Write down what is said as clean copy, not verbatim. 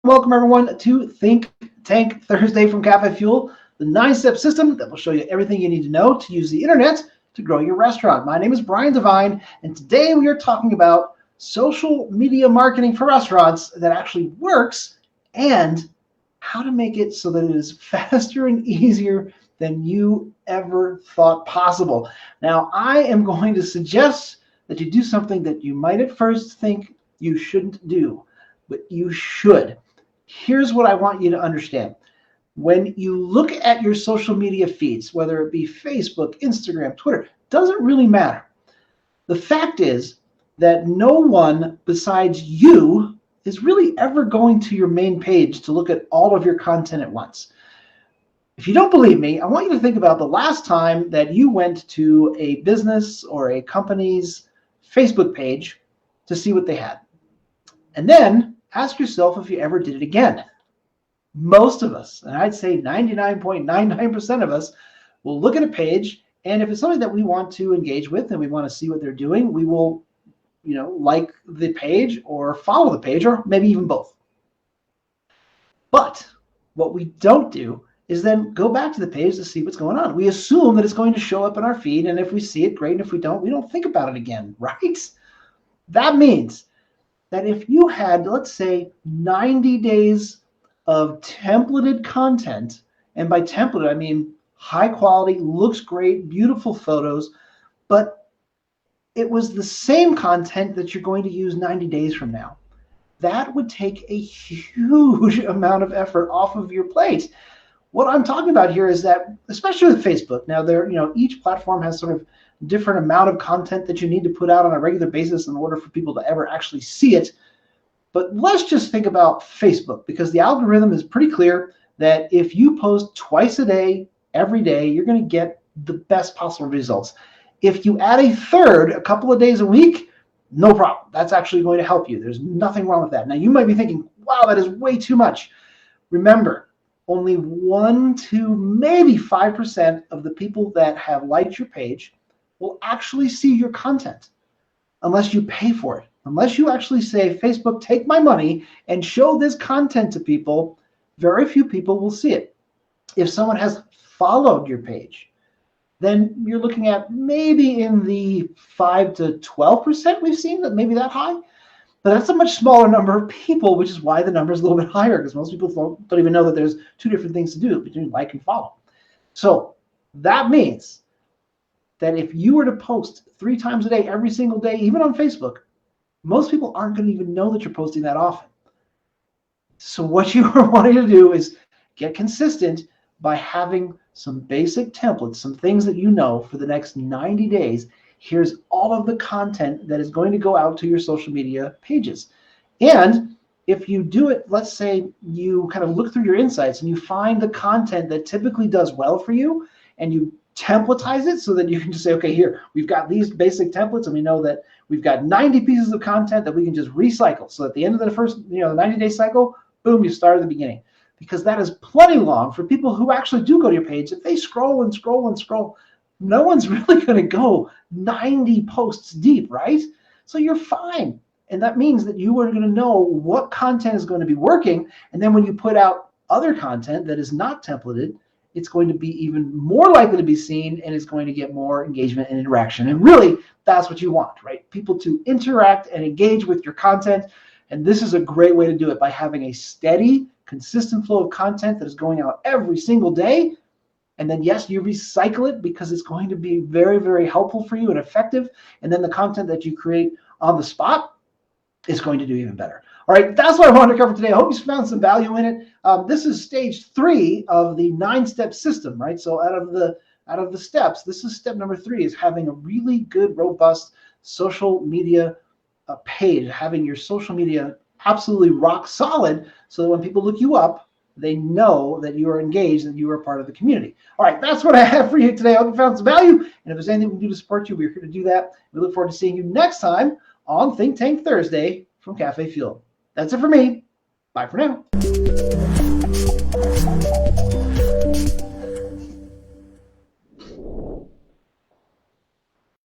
Welcome everyone to Think Tank Thursday from Cafefuel, the 9-step system that will show you everything you need to know to use the internet to grow your restaurant. My name is Brian Devine, and today we are talking about social media marketing for restaurants that actually works and how to make it so that it is faster and easier than you ever thought possible. Now, I am going to suggest that you do something that you might at first think you shouldn't do, but you should. Here's what I want you to understand. When you look at your social media feeds, whether it be Facebook, Instagram, Twitter, doesn't really matter. The fact is that no one besides you is really ever going to your main page to look at all of your content at once. If you don't believe me, I want you to think about the last time that you went to a business or a company's Facebook page to see what they had. And then ask yourself if you ever did it again. Most of us, and I'd say 99.99% of us, will look at a page, and if it's something that we want to engage with and we want to see what they're doing, we will, like the page or follow the page, or maybe even both. But what we don't do is then go back to the page to see what's going on. We assume that it's going to show up in our feed, and if we see it, great, and if we don't think about it again, right? That means that if you had, let's say, 90 days of templated content, and by template, I mean high quality, looks great, beautiful photos, but it was the same content that you're going to use 90 days from now, that would take a huge amount of effort off of your plate. What I'm talking about here is that, especially with Facebook, now each platform has sort of different amount of content that you need to put out on a regular basis in order for people to ever actually see it. But let's just think about Facebook, because the algorithm is pretty clear that if you post twice a day, every day, you're going to get the best possible results. If you add a third a couple of days a week, no problem. That's actually going to help you. There's nothing wrong with that. Now, you might be thinking, wow, that is way too much. Remember, only 1 to maybe 5% of the people that have liked your page will actually see your content unless you pay for it. Unless you actually say, Facebook, take my money and show this content to people, very few people will see it. If someone has followed your page, then you're looking at maybe in the 5 to 12% we've seen, that maybe that high. But that's a much smaller number of people, which is why the number is a little bit higher, because most people don't even know that there's two different things to do between like and follow. So that means that if you were to post 3 times a day, every single day, even on Facebook, most people aren't going to even know that you're posting that often. So what you are wanting to do is get consistent by having some basic templates, some things that you know for the next 90 days. Here's all of the content that is going to go out to your social media pages. And if you do it, let's say you kind of look through your insights and you find the content that typically does well for you, and you templatize it so that you can just say, okay, here, we've got these basic templates, and we know that we've got 90 pieces of content that we can just recycle. So at the end of the first, the 90-day cycle, boom, you start at the beginning. Because that is plenty long for people who actually do go to your page. If they scroll and scroll and scroll, no one's really going to go 90 posts deep, right? So you're fine. And that means that you are going to know what content is going to be working. And then when you put out other content that is not templated, it's going to be even more likely to be seen, and it's going to get more engagement and interaction. And really, that's what you want, right? People to interact and engage with your content. And this is a great way to do it, by having a steady, consistent flow of content that is going out every single day. And then, yes, you recycle it because it's going to be very, very helpful for you and effective. And then the content that you create on the spot is going to do even better. All right, that's what I wanted to cover today. I hope you found some value in it. This is stage 3 of the 9-step system, right? So out of the steps, this is step number 3, is having a really good, robust social media page, having your social media absolutely rock solid, so that when people look you up, they know that you are engaged and you are part of the community. All right, that's what I have for you today. I hope you found some value. And if there's anything we can do to support you, we're here to do that. We look forward to seeing you next time on Think Tank Thursday from Cafefuel. That's it for me. Bye for now.